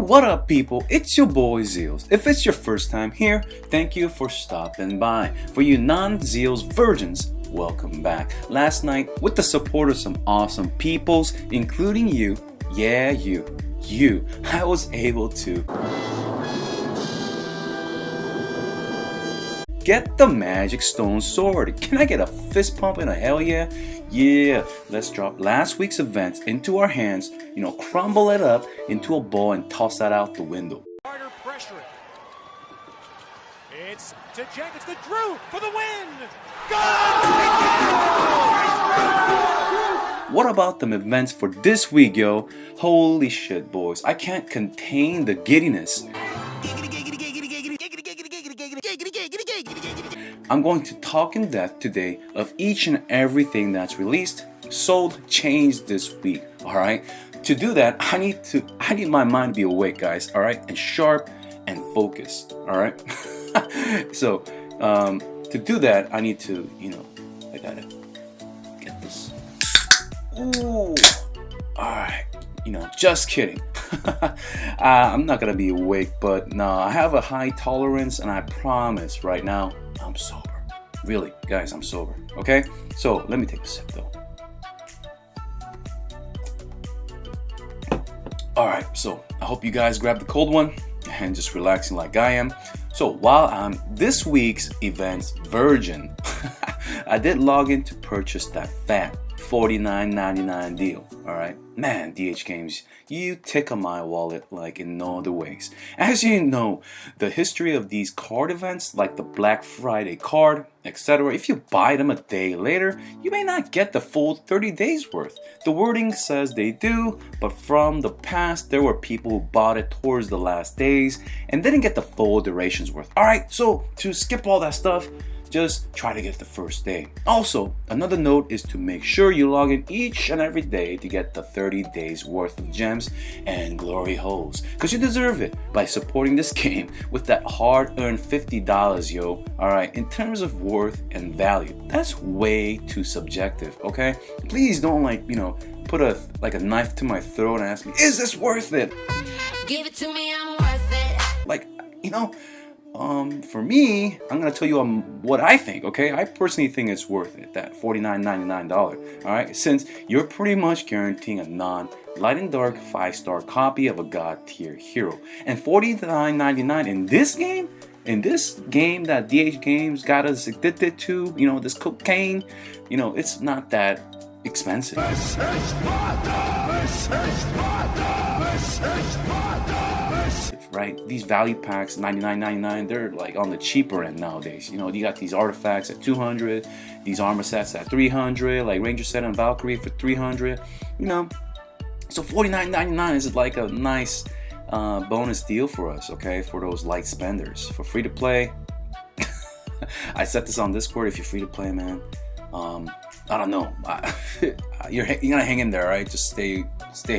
what up people, it's your boy Zeals. If it's your first time here, thank you for stopping by. For you non-Zeals virgins, welcome back. Last night, with the support of some awesome peoples, including you, yeah you, I was able to get the magic stone sword. Can I get a fist pump and a hell yeah? Yeah, let's drop last week's events into our hands, crumble it up into a ball and toss that out the window. Harder pressure. It's to Jenkins, the Drew for the win! What about them events for this week, yo? Holy shit, boys. I can't contain the giddiness. I'm going to talk in depth today of each and everything that's released, sold, changed this week, alright? To do that, I need my mind to be awake, guys, alright? And sharp and focused, alright? So, to do that, I need to, I gotta get this. Ooh, alright, just kidding. I'm not gonna be awake, but no, I have a high tolerance and I promise right now, I'm sober. Really, guys, I'm sober, okay? So, let me take a sip though. Alright, so I hope you guys grab the cold one and just relaxing like I am. So, while I'm this week's events virgin, I did log in to purchase that fat $49.99 deal, alright? Man, DH Games, you tickle my wallet like in no other ways. As you know, the history of these card events, like the Black Friday card, etc., if you buy them a day later, you may not get the full 30 days worth. The wording says they do, but from the past, there were people who bought it towards the last days and didn't get the full durations worth. Alright, so to skip all that stuff, just try to get the first day. Also, another note is to make sure you log in each and every day to get the 30 days worth of gems and glory holes, because you deserve it by supporting this game with that hard-earned $50, yo. Alright, in terms of worth and value, that's way too subjective, okay? Please don't put a knife to my throat and ask me, is this worth it? Give it to me, I'm worth it. For me, I'm gonna tell you what I think, okay? I personally think it's worth it, that $49.99, alright? Since you're pretty much guaranteeing a non-light and dark 5-star copy of a god tier hero. And $49.99 in this game that DH Games got us addicted to, this cocaine, it's not that expensive. Right, these value packs, $99.99, they're like on the cheaper end nowadays. You got these artifacts at $200, these armor sets at $300, like Ranger set and Valkyrie for $300. So $49.99 is like a nice bonus deal for us, okay? For those light spenders, for free to play. I set this on Discord. If you're free to play, man, I don't know. You're gonna hang in there, right? Just stay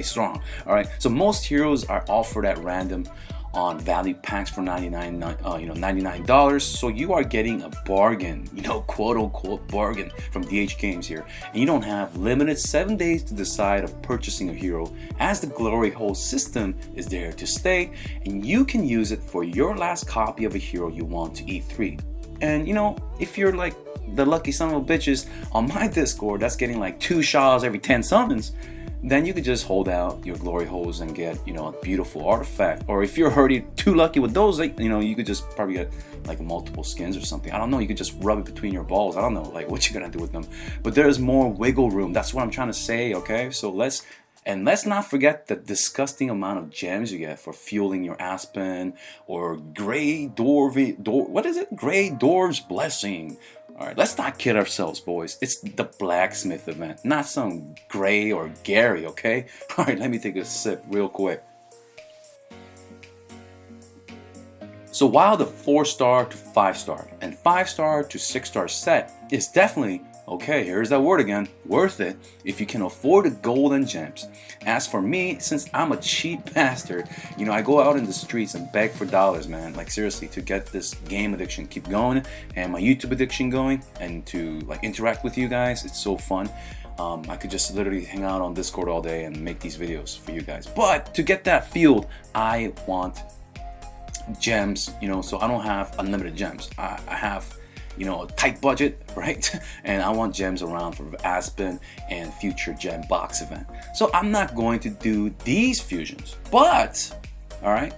strong. All right. So most heroes are offered at random on value packs for $99. So you are getting a bargain, quote unquote bargain from DH Games here, and you don't have limited 7 days to decide of purchasing a hero, as the glory hole system is there to stay, and you can use it for your last copy of a hero you want to E3. And if you're like the lucky son of a bitches on my Discord that's getting like 2 shots every 10 summons, then you could just hold out your glory holes and get a beautiful artifact. Or if you're already too lucky with those, you could just probably get like multiple skins or something. I don't know, you could just rub it between your balls. I don't know what you're gonna do with them, but there's more wiggle room. That's what I'm trying to say, okay? So let's not forget the disgusting amount of gems you get for fueling your Aspen or Grey Grey Dwarf's Blessing. Alright, let's not kid ourselves, boys. It's the blacksmith event, not some Gray or Gary, okay? Alright, let me take a sip real quick. So while the 4-star to 5-star and 5-star to 6-star set is definitely Okay, here's that word again. Worth it if you can afford the gold and gems. As for me, since I'm a cheap bastard, I go out in the streets and beg for dollars, man. Like seriously, to get this game addiction keep going and my YouTube addiction going, and to like interact with you guys. It's so fun. I could just literally hang out on Discord all day and make these videos for you guys. But to get that fueled, I want gems, so I don't have unlimited gems. I have a tight budget, right? And I want gems around for Aspen and future gem box event. So I'm not going to do these fusions, but all right,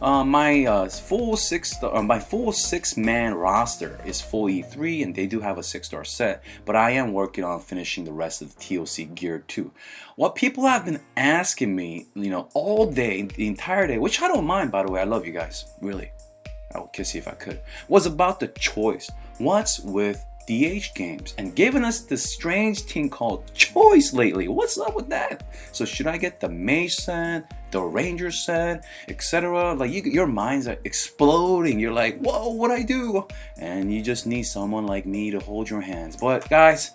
my full 6-man roster is full E3, and they do have a 6-star set, but I am working on finishing the rest of the TOC gear too. What people have been asking me, all day, the entire day, which I don't mind, by the way. I love you guys, really. I would kiss you if I could. Was about the choice. What's with DH games and giving us this strange thing called choice lately? What's up with that? So should I get the Mage set, the Ranger set, etc.? Like your minds are exploding. You're like, whoa, what I do? And you just need someone like me to hold your hands. But guys,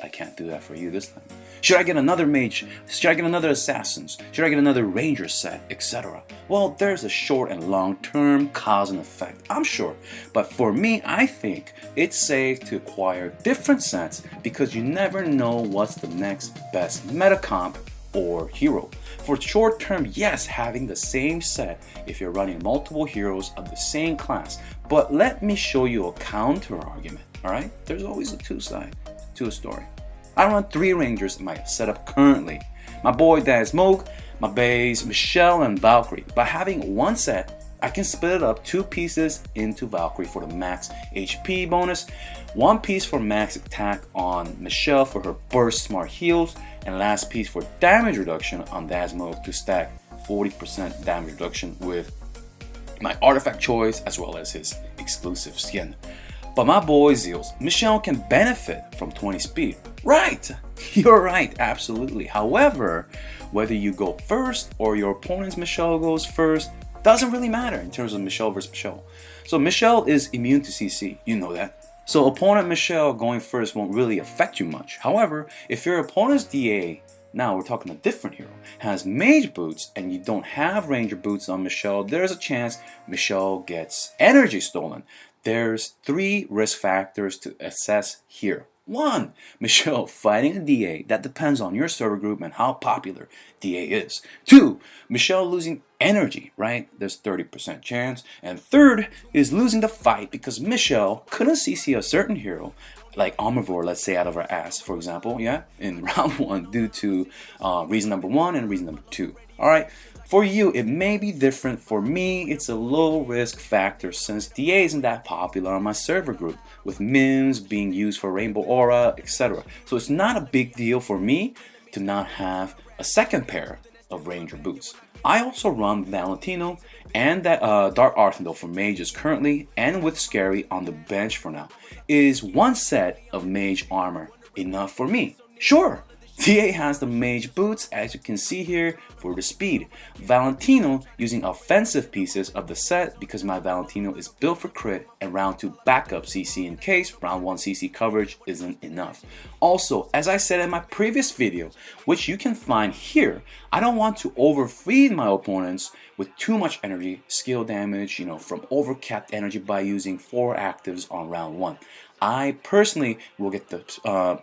I can't do that for you this time. Should I get another Mage? Should I get another Assassins? Should I get another Ranger set, etc.? Well, there's a short and long term cause and effect, I'm sure. But for me, I think it's safe to acquire different sets because you never know what's the next best meta comp or hero. For short term, yes, having the same set if you're running multiple heroes of the same class. But let me show you a counter argument, alright? There's always a two side to a story. I run 3 Rangers in my setup currently. My boy Daz Moog, my bays Michelle and Valkyrie. By having one set, I can split it up 2 pieces into Valkyrie for the max HP bonus, 1 piece for max attack on Michelle for her burst smart heals, and last piece for damage reduction on Daz Moog to stack 40% damage reduction with my artifact choice as well as his exclusive skin. But my boy Zeals, Michelle can benefit from 20 speed. Right, you're right, absolutely. However, whether you go first or your opponent's Michelle goes first, doesn't really matter in terms of Michelle versus Michelle. So Michelle is immune to CC, you know that. So opponent Michelle going first won't really affect you much. However, if your opponent's DA, now we're talking a different hero, has Mage boots and you don't have Ranger boots on Michelle, there's a chance Michelle gets energy stolen. There's 3 risk factors to assess here. 1. Michelle fighting a DA that depends on your server group and how popular DA is. 2. Michelle losing energy, right? There's 30% chance. And 3rd is losing the fight because Michelle couldn't CC a certain hero, like Omnivore, let's say, out of her ass, for example, yeah, in round 1 due to reason number 1 and reason number 2. All right. For you, it may be different. For me, it's a low risk factor since DA isn't that popular on my server group, with mims being used for Rainbow Aura, etc. So it's not a big deal for me to not have a second pair of Ranger boots. I also run Valentino and that Dark Arthindel for Mages currently, and with Scary on the bench for now. Is one set of Mage armor enough for me? Sure. DA has the Mage boots, as you can see here, for the speed. Valentino using offensive pieces of the set because my Valentino is built for crit and round 2 backup CC in case round 1 CC coverage isn't enough. Also, as I said in my previous video, which you can find here, I don't want to overfeed my opponents with too much energy, skill damage, from overcapped energy by using 4 actives on round 1. I personally will get the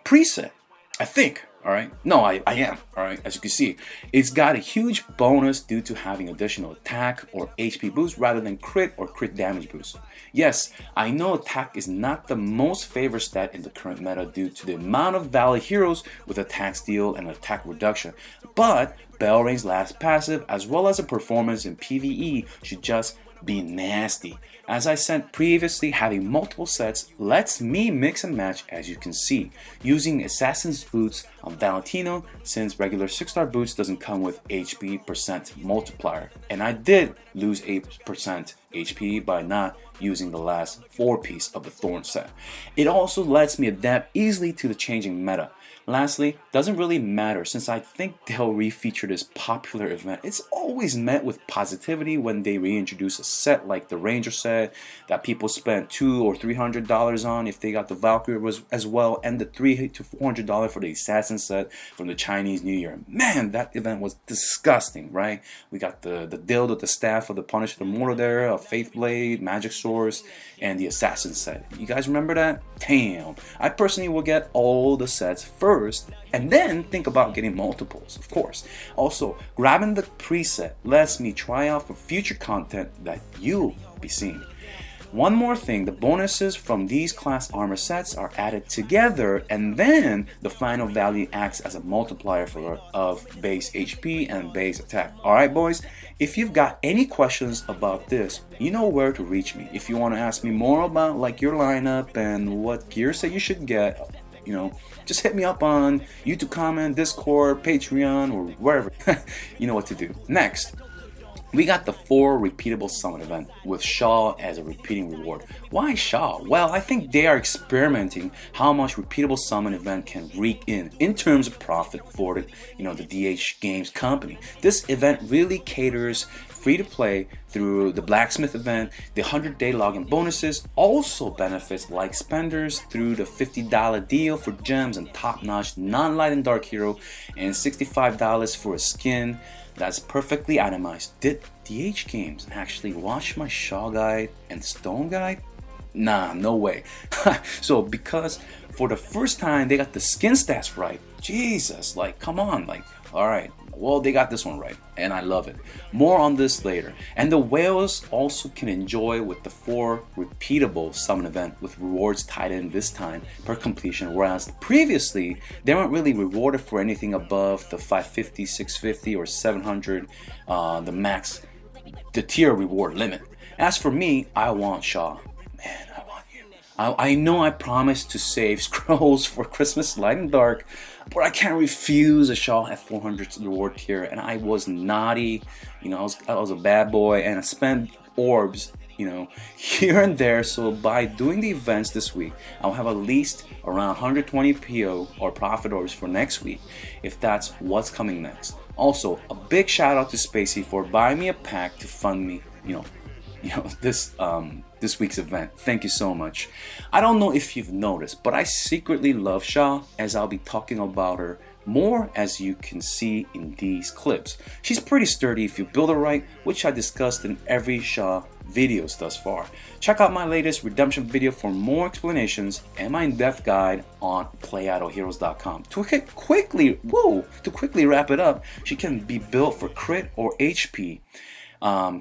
preset, I think. Alright, no, I am, alright, as you can see. It's got a huge bonus due to having additional attack or HP boost rather than crit or crit damage boost. Yes, I know attack is not the most favored stat in the current meta due to the amount of valid heroes with attack steal and attack reduction, but Belrain's last passive as well as a performance in PvE should just be nasty. As I said previously, having multiple sets lets me mix and match, as you can see, using Assassin's Boots on Valentino since regular 6-star boots doesn't come with HP percent multiplier, and I did lose 8% HP by not using the last 4 piece of the Thorn set. It also lets me adapt easily to the changing meta. Lastly, doesn't really matter since I think they'll refeature this popular event. It's always met with positivity when they reintroduce a set like the Ranger set that people spent $200 or $300 on if they got the Valkyrie as well, and the $300 to $400 for the Assassin set from the Chinese New Year. Man, that event was disgusting, right? We got the dildo, the staff of the Punisher, the Mortal there, a Faith Blade, Magic Source, and the Assassin set. You guys remember that? Damn. I personally will get all the sets first and then think about getting multiples, of course. Also, grabbing the preset lets me try out for future content that you'll be seeing. One more thing, the bonuses from these class armor sets are added together, and then the final value acts as a multiplier of base HP and base attack. Alright boys, if you've got any questions about this, you know where to reach me. If you want to ask me more about like your lineup and what gear set you should get, you know, just hit me up on YouTube comment, Discord, Patreon, or wherever. You know what to do. Next, we got the 4 repeatable summon event with Shaw as a repeating reward. Why Shaw? Well, I think they are experimenting how much repeatable summon event can rake in terms of profit for the, the DH Games company. This event really caters free to play through the Blacksmith event. The 100-day login bonuses also benefits like spenders through the $50 deal for gems and top-notch non-light and dark hero, and $65 for a skin that's perfectly itemized. Did DH Games actually watch my Shaw guide and Stone guide? Nah, no way. So because for the first time they got the skin stats right, Jesus, like come on, like alright, well they got this one right and I love it. More on this later. And the whales also can enjoy with the 4 repeatable summon event with rewards tied in this time per completion, whereas previously they weren't really rewarded for anything above the 550, 650 or 700, the max, the tier reward limit. As for me, I want Shaw. Man, I want you. I know I promised to save scrolls for Christmas Light and Dark, but I can't refuse a Shaw at 400 reward tier, and I was naughty, I was a bad boy, and I spent orbs, here and there. So by doing the events this week, I'll have at least around 120 PO or profit orbs for next week, if that's what's coming next. Also, a big shout out to Spacy for buying me a pack to fund me, this week's event. Thank you so much. I don't know if you've noticed, but I secretly love Shaw, as I'll be talking about her more as you can see in these clips. She's pretty sturdy if you build her right, which I discussed in every Shaw videos thus far. Check out my latest redemption video for more explanations and my in-depth guide on playidleheroes.com. To quickly wrap it up, she can be built for crit or HP,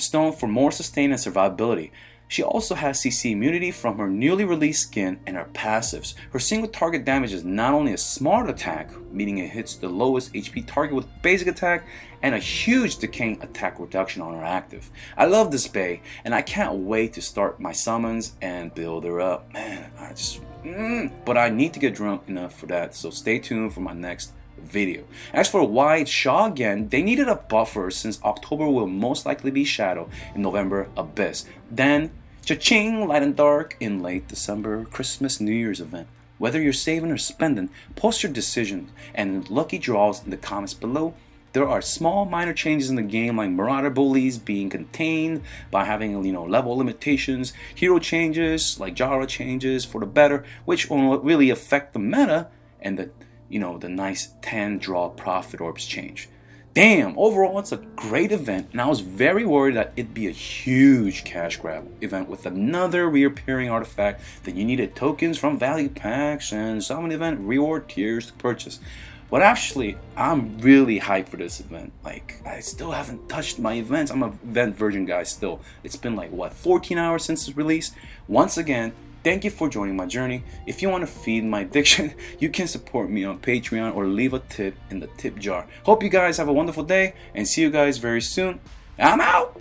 stone for more sustain and survivability. She also has CC immunity from her newly released skin and her passives. Her single target damage is not only a smart attack, meaning it hits the lowest HP target with basic attack, and a huge decaying attack reduction on her active. I love this bae, and I can't wait to start my summons and build her up. Man, but I need to get drunk enough for that, so stay tuned for my next video. As for why it's Shaw again, they needed a buffer since October will most likely be Shadow and November Abyss. Then cha-ching, Light and Dark in late December, Christmas, New Year's event. Whether you're saving or spending, post your decisions and lucky draws in the comments below. There are small minor changes in the game, like Marauder bullies being contained by having level limitations, hero changes like Jara changes for the better, which won't really affect the meta, and the nice 10 draw profit orbs change. Damn, overall it's a great event, and I was very worried that it'd be a huge cash grab event with another reappearing artifact that you needed tokens from value packs and summon event reward tiers to purchase. But actually, I'm really hyped for this event. Like, I still haven't touched my events. I'm an event virgin guy still. It's been like, 14 hours since its release? Once again, thank you for joining my journey. If you want to feed my addiction, you can support me on Patreon or leave a tip in the tip jar. Hope you guys have a wonderful day and see you guys very soon. I'm out!